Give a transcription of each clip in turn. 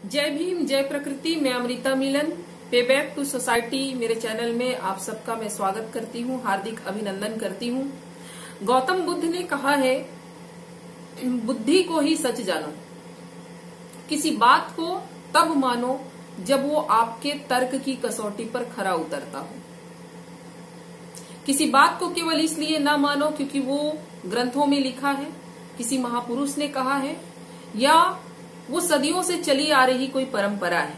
जय भीम, जय प्रकृति। मैं अमृता मिलन, पे बैक टू सोसाइटी मेरे चैनल में आप सबका मैं स्वागत करती हूँ, हार्दिक अभिनंदन करती हूँ। गौतम बुद्ध ने कहा है, बुद्धि को ही सच जानो। किसी बात को तब मानो जब वो आपके तर्क की कसौटी पर खरा उतरता हो। किसी बात को केवल इसलिए ना मानो क्योंकि वो ग्रंथों में लिखा है, किसी महापुरुष ने कहा है, या वो सदियों से चली आ रही कोई परंपरा है।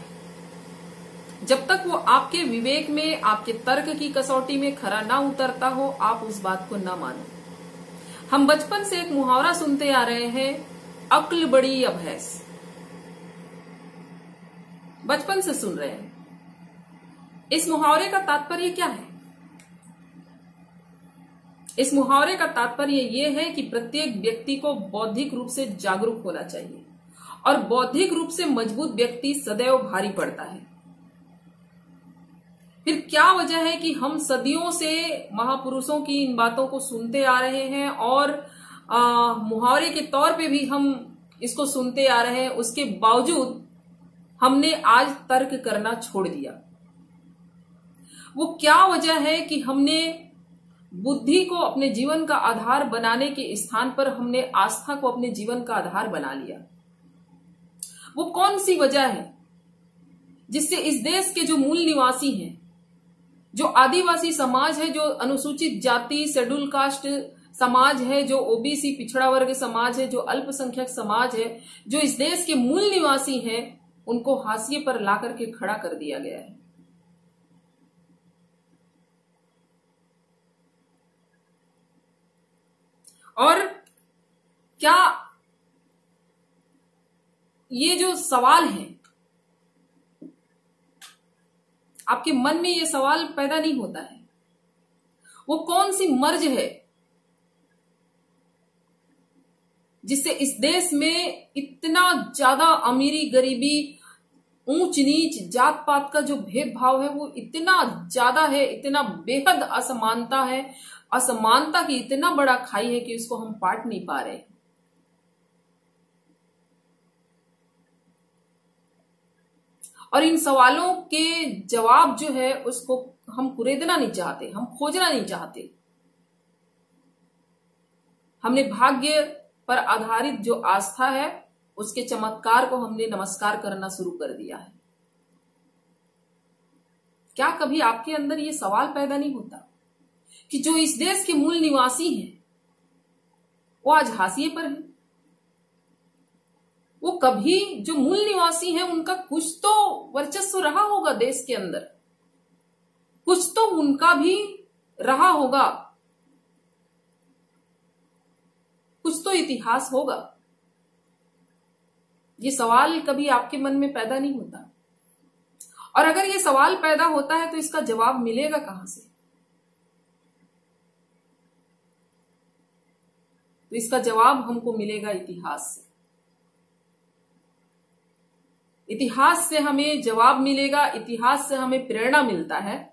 जब तक वो आपके विवेक में, आपके तर्क की कसौटी में खरा ना उतरता हो, आप उस बात को ना मानो। हम बचपन से एक मुहावरा सुनते आ रहे हैं, अक्ल बड़ी या भैंस। बचपन से सुन रहे हैं। इस मुहावरे का तात्पर्य क्या है? इस मुहावरे का तात्पर्य यह है कि प्रत्येक व्यक्ति को बौद्धिक रूप से जागरूक होना चाहिए और बौद्धिक रूप से मजबूत व्यक्ति सदैव भारी पड़ता है। फिर क्या वजह है कि हम सदियों से महापुरुषों की इन बातों को सुनते आ रहे हैं और मुहावरे के तौर पे भी हम इसको सुनते आ रहे हैं, उसके बावजूद हमने आज तर्क करना छोड़ दिया। वो क्या वजह है कि हमने बुद्धि को अपने जीवन का आधार बनाने के स्थान पर हमने आस्था को अपने जीवन का आधार बना लिया? वो कौन सी वजह है जिससे इस देश के जो मूल निवासी हैं, जो आदिवासी समाज है, जो अनुसूचित जाति शेड्यूल कास्ट समाज है, जो ओबीसी पिछड़ा वर्ग समाज है, जो अल्पसंख्यक समाज है, जो इस देश के मूल निवासी हैं, उनको हाशिए पर ला करके खड़ा कर दिया गया है। और क्या ये जो सवाल है, आपके मन में ये सवाल पैदा नहीं होता है? वो कौन सी मर्ज है जिससे इस देश में इतना ज्यादा अमीरी गरीबी, ऊंच नीच, जात पात का जो भेदभाव है वो इतना ज्यादा है, इतना बेहद असमानता है, असमानता की इतना बड़ा खाई है कि उसको हम पाट नहीं पा रहे। और इन सवालों के जवाब जो है उसको हम कुरेदना नहीं चाहते, हम खोजना नहीं चाहते। हमने भाग्य पर आधारित जो आस्था है उसके चमत्कार को हमने नमस्कार करना शुरू कर दिया है। क्या कभी आपके अंदर ये सवाल पैदा नहीं होता कि जो इस देश के मूल निवासी हैं वो आज हाशिए पर है? वो कभी जो मूल निवासी हैं उनका कुछ तो वर्चस्व रहा होगा देश के अंदर, कुछ तो उनका भी रहा होगा, कुछ तो इतिहास होगा। ये सवाल कभी आपके मन में पैदा नहीं होता। और अगर ये सवाल पैदा होता है तो इसका जवाब मिलेगा कहां से? तो इसका जवाब हमको मिलेगा इतिहास से। इतिहास से हमें जवाब मिलेगा, इतिहास से हमें प्रेरणा मिलता है।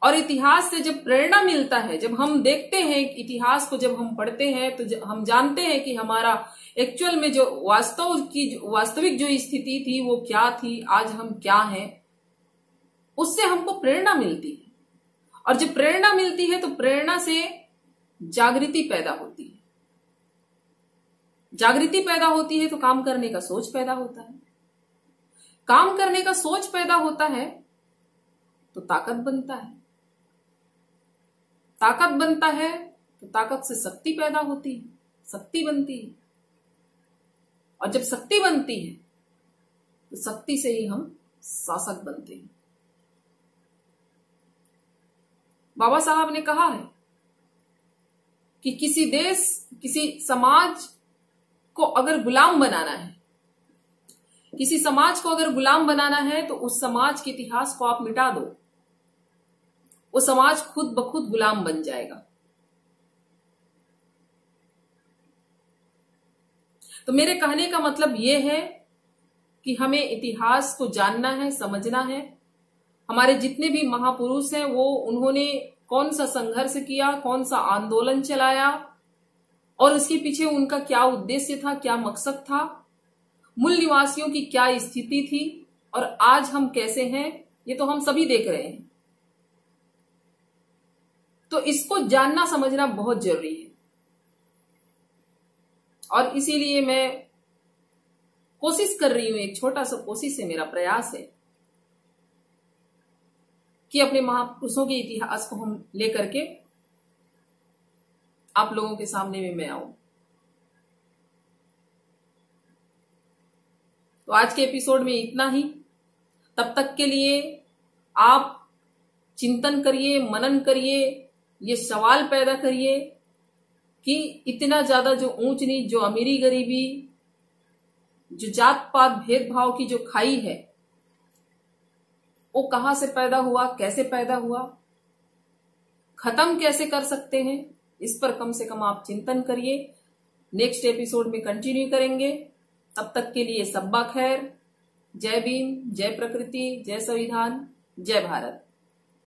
और इतिहास से जब प्रेरणा मिलता है, जब हम देखते हैं इतिहास को, जब हम पढ़ते हैं तो हम जानते हैं कि हमारा एक्चुअल में जो वास्तविक जो स्थिति थी वो क्या थी, आज हम क्या हैं, उससे हमको प्रेरणा मिलती है। और जब प्रेरणा मिलती है तो प्रेरणा से जागृति पैदा होती है। जागृति पैदा होती है तो काम करने का सोच पैदा होता है। काम करने का सोच पैदा होता है तो ताकत बनता है। ताकत बनता है तो ताकत से शक्ति पैदा होती है, शक्ति बनती है। और जब शक्ति बनती है तो शक्ति से ही हम शासक बनते हैं। बाबा साहब ने कहा है कि किसी देश, किसी समाज को अगर गुलाम बनाना है, किसी समाज को अगर गुलाम बनाना है तो उस समाज के इतिहास को आप मिटा दो, वो समाज खुद ब खुद गुलाम बन जाएगा। तो मेरे कहने का मतलब यह है कि हमें इतिहास को जानना है, समझना है। हमारे जितने भी महापुरुष हैं वो उन्होंने कौन सा संघर्ष किया, कौन सा आंदोलन चलाया और उसके पीछे उनका क्या उद्देश्य था, क्या मकसद था, मूल निवासियों की क्या स्थिति थी और आज हम कैसे हैं, ये तो हम सभी देख रहे हैं। तो इसको जानना समझना बहुत जरूरी है और इसीलिए मैं कोशिश कर रही हूं, एक छोटा सा कोशिश है, मेरा प्रयास है कि अपने महापुरुषों के इतिहास को हम लेकर के आप लोगों के सामने में मैं आऊं। तो आज के एपिसोड में इतना ही। तब तक के लिए आप चिंतन करिए, मनन करिए, ये सवाल पैदा करिए कि इतना ज्यादा जो ऊंच नीच, जो अमीरी गरीबी, जो जात पात भेदभाव की जो खाई है, वो कहां से पैदा हुआ, कैसे पैदा हुआ, खत्म कैसे कर सकते हैं, इस पर कम से कम आप चिंतन करिए। नेक्स्ट एपिसोड में कंटिन्यू करेंगे। तब तक के लिए सब्बा खैर। जय भीम, जय प्रकृति, जय संविधान, जय भारत।